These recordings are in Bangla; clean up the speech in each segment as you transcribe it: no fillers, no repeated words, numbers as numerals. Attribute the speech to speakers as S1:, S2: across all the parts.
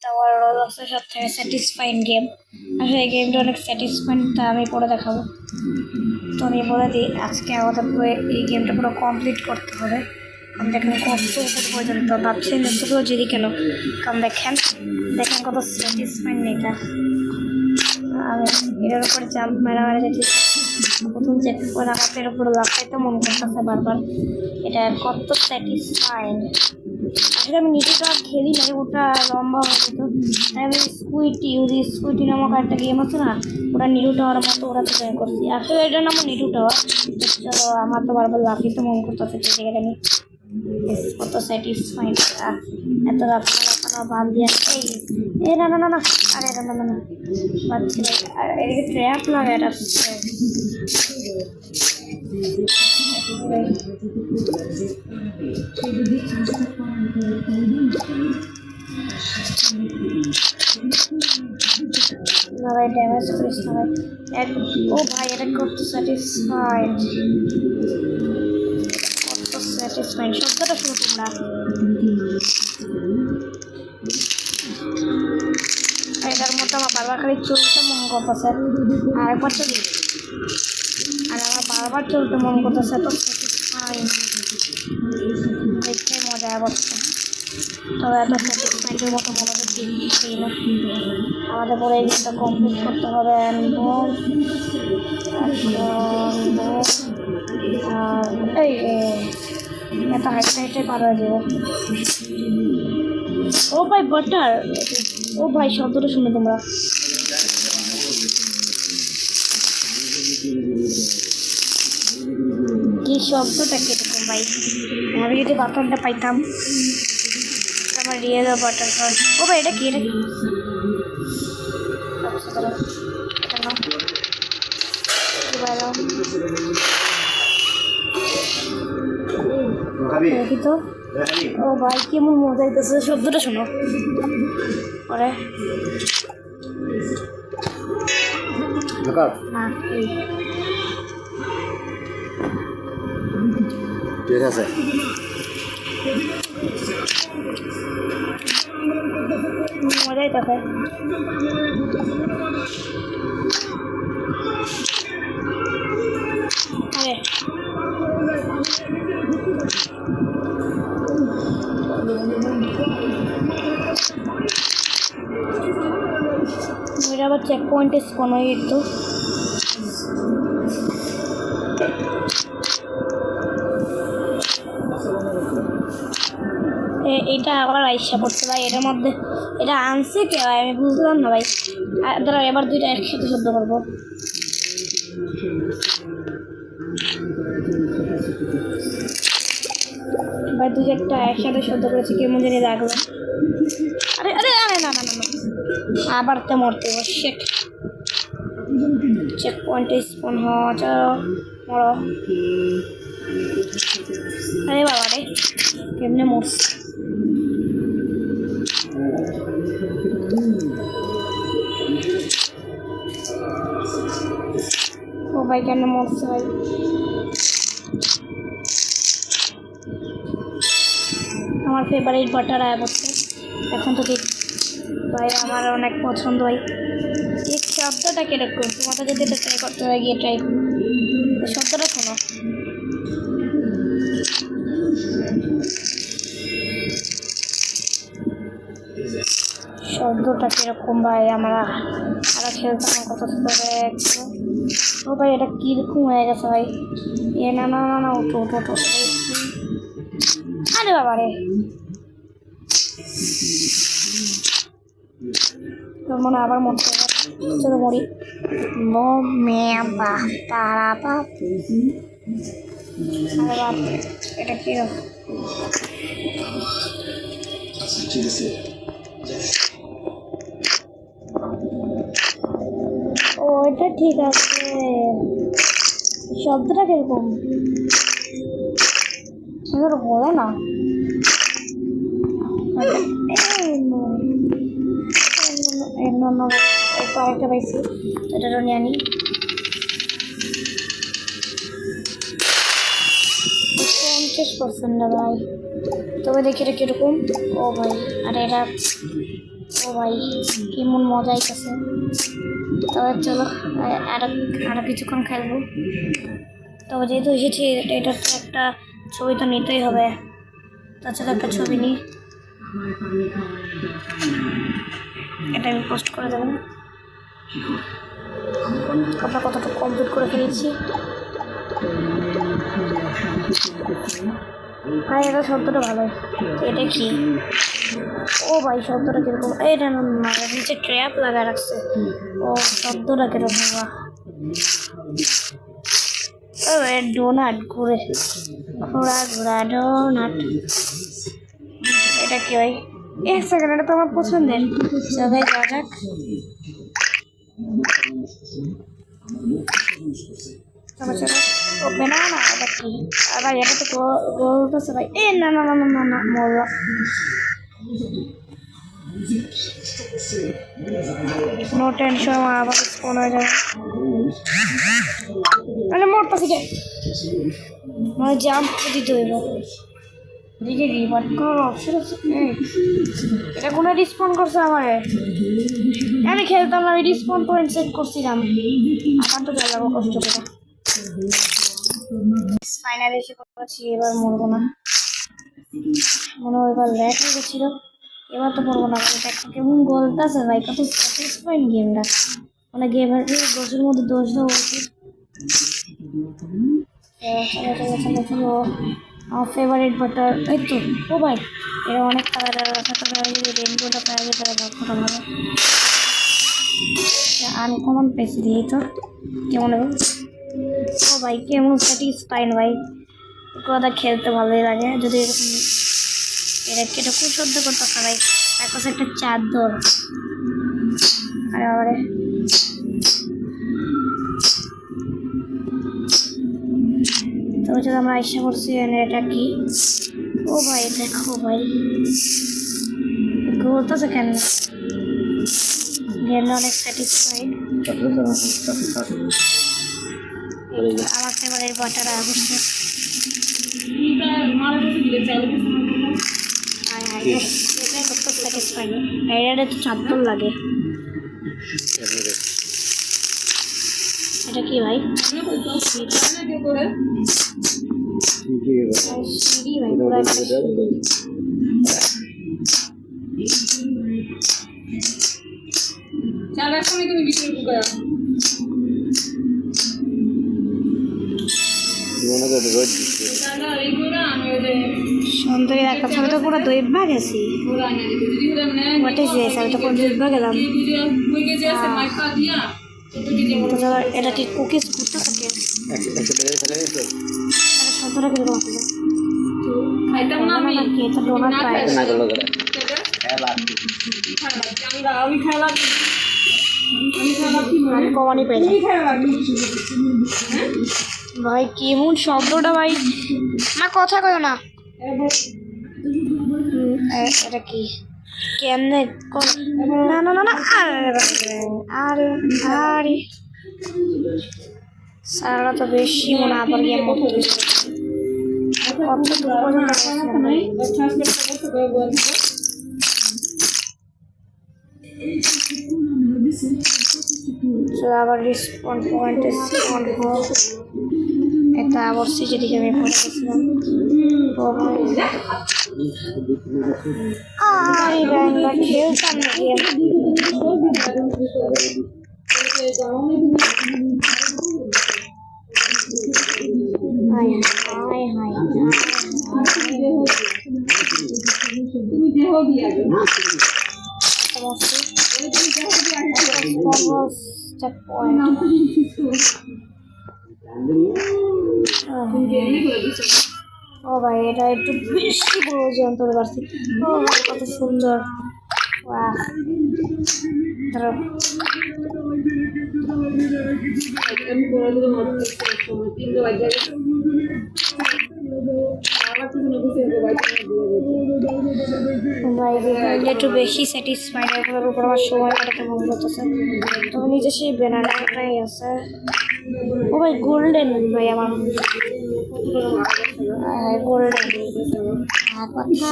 S1: টাওয়ার রোলক্সের সব থেকে স্যাটিসফাইং গেম। আসলে এই গেমটা অনেক স্যাটিসফাইং, তা আমি পরে দেখাবো। তো আমি বলে দিই, আজকে আমাদের পুরো এই গেমটা পুরো কমপ্লিট করতে হবে। কারণ দেখেন কত উপর পর্যন্ত ভাবছেন এতগুলো যদি কেন, কারণ দেখেন দেখেন কত স্যাটিসফাইং এটা। আমি এটার উপর জাম্প মারা যেতে প্রথম চেক করে রাতের উপর লাফাইতে মন করতেছে বারবার। এটা কত স্যাটিসফাইং। আসলে আমি নিজেটা খেলি নাই, ওটা লম্বা হয়ে যেত। তাই আমি স্কুইটি নামক একটা গেম আছে না, ওটা নিরু টাওয়ার মতো ওরা তো ট্রাই করছি। আসলে এটার নাম নিরু টাওয়ার। চলো, আমার তো বারবার লাফিতে মন করতেছে জায়গাটা নিয়ে। কত স্যাটিসফাইং এত লাফানো বাল দিয়ে। এই না না না না, আরে না না না না পাচ্ছি না। আর এদিকে ট্র্যাপ লাগে এটা। না ভাই, ড্যামেজ করিস না ভাই। ও ভাই, এটা কত স্যাটিসফাইড, কত স্যাটিসফাইড। শব্দটা শুনো তোমরা। এটার মতো আমার বারবার খালি চলতে মন করতেছে, আর একবার চলি আর আমার বারবার চলতে মন করতেছে। তো স্যাটিসফাইড দেখতে মজা আসছে। তবে এত স্যাটিসফাইডের মতো মনোযোগ দিচ্ছি না। আমাদের পরে এই গেমটা কমপ্লিট করতে হবে। আর এই এত হাইটে পার হয়ে যাবো। ও ভাই বাটার, ও ভাই শব্দটা শুনে তোমরা। কি শব্দটা কিরকম ভাই। আমি যদি বাটনটা পাইতাম, আমার রিয়েল বাটন হয়। ও ভাই, এটা কি রে? দেখি তো। ও ভাই, কেমন মজা হইতেছে, শব্দটা শোনো। পরে
S2: ঠিক আছে।
S1: মজাই থাকে। আরে মেয়েরা আবার চেক পয়েন্টে স্পন হয়ে যেত। এটা আবার আইসা পড়ছে ভাই। এটার মধ্যে এটা আনছে কে ভাই, আমি বুঝলাম না ভাই। দাঁড়া, এবার দুইটা একসাথে শব্দ করবো। ভাই দুই একটা একসাথে শব্দ করেছে, কেমন জানি লাগলো। আরে আরে আরে না না না না, আবার তো মরতে বসে। চেক পয়েন্টে স্পন হওয়া, চলো মরো। আরে বাবা রে, কেমনে মরছে। ও ভাই, কেমনে মরছে ভাই। আমার ফেভারিট বাটার আয়া পড়ছে এখন তো ঠিক ভাই, আমার অনেক পছন্দ ভাই। এই শব্দটা কিরকম, তোমাদের যদি এটা ট্রাই করতে হয় গিয়ে ট্রাই করো। শব্দটা শোনো। শব্দটা কিরকম ভাই, আমরা আরো খেলতে আমার কত করে। ও ভাই, এটা কিরকম হয়ে গেছে ভাই। এ না না না না, ওটো ওটো ওটো। আরে বাবা রে, তোর মনে আবার মরতে হবে। চলো মরি। আরে বাপ, এটা কিরকম। ও এটা ঠিক আছে। শব্দটা কিরকম বলে না। আরেকটা পাইছি, এটা নিয়ে আনি। 50% না ভাই, তবে দেখি এটা কিরকম। ও ভাই, আরে এটা ও ভাই কেমন মজা আইতেছে। তবে চলো আরো কিছুক্ষণ খেলবো। তবে যেহেতু এসেছি এটা তো একটা ছবি তো নিতেই হবে, তাছাড়া একটা ছবি নিই, এটা আমি পোস্ট করে দেবো। আমরা কতটুকু কমপ্লিট করে ফেলেছি ভাই, এটা শব্দটা ভালো। এটা কি? ও ভাই শব্দটা কিরকম, এইটা নিচে ট্র্যাপ লাগা রাখছে। ও শব্দটা কিরকম, ও ডোনাট ঘুরে ঘোরা ঘোরা ডোনাট। এটা কি ভাই? এক সেকেন্ড, এটা তো আমার পছন্দের। সবাই যাওয়া যাক। চলো চলো, ওপেন না এটা কি ভাই? এটা তো বলতেছে ভাই। এ না না না না না না, মরলাম। নো টেনশন, আবার স্পন হয়ে যাবে। মানে মরতেছি কে? মানে জাম্প দিতে হইব। দিকে রিভার্ট করার অপশন আছে? এটা কোনো রিসপন্ড করছে আমারে? আমি খেলতাম না, আমি রিসপন্ড পয়েন্ট সেট করছিলাম। আমার তো যা যাবো কষ্ট করে। ফাইনালি এসে করেছি, এবার মরবো না মনে হয়। এবার ল্যাক হয়ে গেছিল, এবার তো পড়বো না। এটা কেমন গলতাছে ভাই, কত স্যাটিসফাইং গেমটা। মানে গেমের দোষের মধ্যে দোষ দেওয়া উচিত। আমার ফেভারিট বাটার এই তো। ও ভাই এরা অনেক কালার আছে, রেনবোটা পাওয়া যেতে পারে কতটা ভালো। আনকমন পেয়েছি দিয়ে তো কেমন হবে। ও ভাই কেমন স্যাটিসফাইন ভাই, কথা খেলতে ভালোই লাগে। যদি এরকম এটা খুব সহ্য করতেছে ভাই। তার কাছে একটা চাদর, আরে বাবারে। তবে যদি আমরা আশা করছি এটা কি? ও ভাই দেখো ভাই ঘুরতেছে কেন? গেমটা অনেক স্যাটিসফাইড। আমার ফেভারিট বাটার আসছে। এটা তো চাদর লাগে। এটা কি ভাই? সিঁড়ি ভাই, পুরো একটা সিঁড়ি। সুন্দরী একটা ছবি তো পুরো দৈবা গেছি। What is this? আমি তো পুরো দৈবা গেলাম। এটা কি কুকিজ করতে থাকে? শব্দটা কিরকম আসলে? নাকি এটা ডোনাট পায়? আমি কমানি পাই ভাই, কেমন শব্দটা ভাই। না কথা কয় না। এটা কি কেমনে? না না না না, আরে আরে সারা তো বেশি মনে আবার গিয়ে মরতে কত দূর পর্যন্ত। আবার রিসপন্ড পয়েন্টে স্পন্ড হওয়া, এটা আবার যেদিকে আমি পড়ে গেছিলাম। আরে আমরা খেলতাম না গেম। হাই হাই হাই ও ভাই এটা একটু বেশি বড় যন্ত্র পারছি। ও ভাই কত সুন্দর। একটু বেশি স্যাটিসফাইড এগুলোর উপর আমার সময় কাটাতে মন করতেছে। তো নিচে সেই ব্যানারটাই আছে। ও ভাই গোল্ডেন ভাই, আমার গোল্ডেন কথা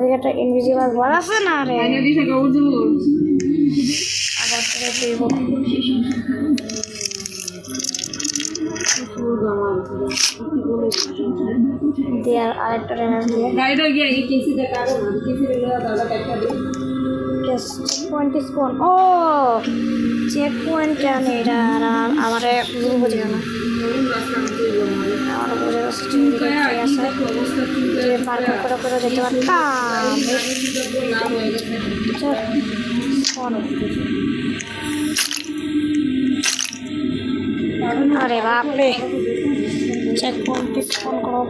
S1: ওই একটা ইনভিজিবল বল আছে না রে আবার করে দিব দেয়ার আরেকটা রেনার দিয়ে চেক পয়েন্ট স্পন ও চেক পয়েন্ট জানি এটা আর আমার বুঝে না আমার বুঝে গেছে আছে পার্ক করে যেতে পারতাম আরে বাপরে চেক পয়েন্ট স্পন করো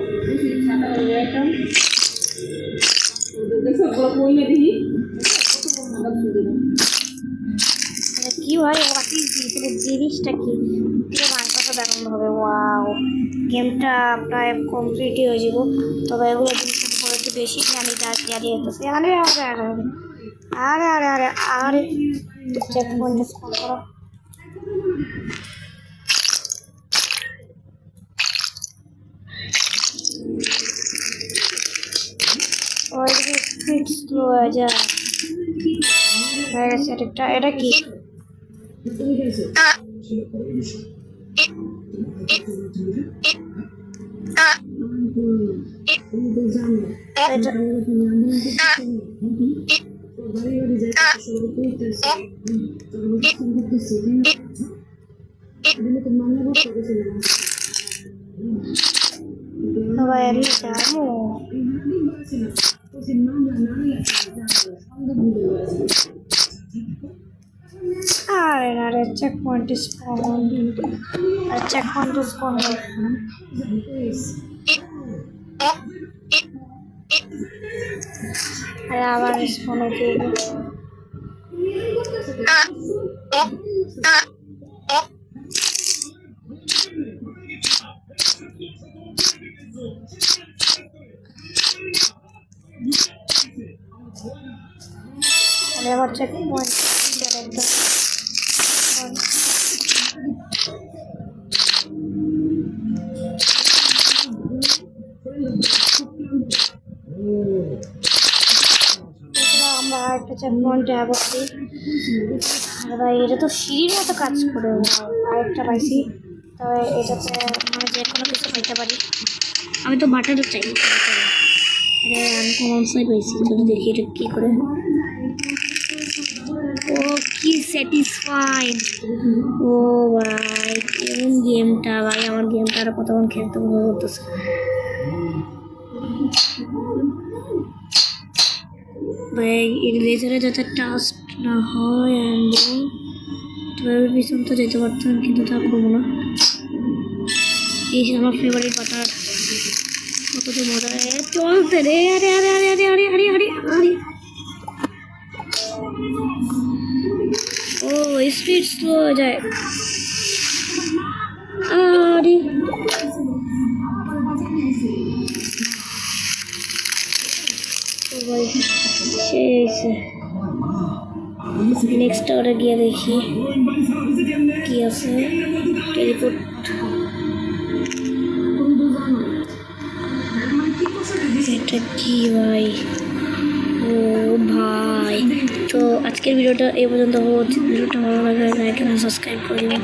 S1: কি হয় জিনিসটা কি মানটা দেখানো হবে ওয়াও গেমটা প্রায় কমপ্লিটই হয়ে যাব তবে এগুলো জিনিসটা পরে একটু বেশি জানি জানিয়ে যেতেছে আরে আরে আরে আরে আরে আরে আরে চেক পয়েন্ট স্পন করো ওই স্পিড স্লো হয়ে যায় হয়ে গেছে এটা কি আরে চেক পয়েন্ট স্পন চেক পয়েন্ট স্পন আরে আবার স্পন হতে আরে আবার চেক পয়েন্ট একদম আমরা একটা চেক পয়েন্টে আছি ভাই এটা তো সিঁড়ির মতো কাজ করে আরেকটা পাইছি তবে এটাতে মানে যে কোনো কিছু পাইতে পারি আমি তো বাটারও চাই আরে আমি কমন সাই পাইছি যদি দেখি এটা কী করে ও কি স্যাটিসফাইড ও ভাই কেমন গেমটা ভাই আমার গেমটা আরো কতক্ষণ খেলতে মনে করতেছে ভাই এর লেজারে যাতে টাস্ক না হয় তবে পিছন তো যেতে পারতাম কিন্তু তা করবো না এই আমার ফেভারিট বাটার কত মজা চলতে রে আরে আরে আরে আরে আরে আরে আরে আরে ও স্পিড স্লো হয়ে যায় আরে ভাই নেক্সট অর্ডার গিয়ে দেখি কি আছে টেলিপোর্ট এটা কি ভাই ও ভাই তো আজকের ভিডিওটা এই পর্যন্ত হচ্ছে ভিডিওটা ভালো লাগে লাইক এবং সাবস্ক্রাইব করে দিন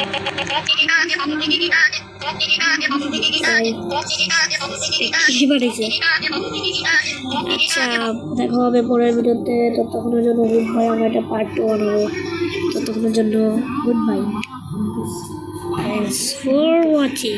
S1: আচ্ছা দেখা হবে পরের ভিডিওতে ততক্ষণের জন্য গুড বাই আমার একটা পার্ট 2 বানাবো ততক্ষণের জন্য good bye thanks for watching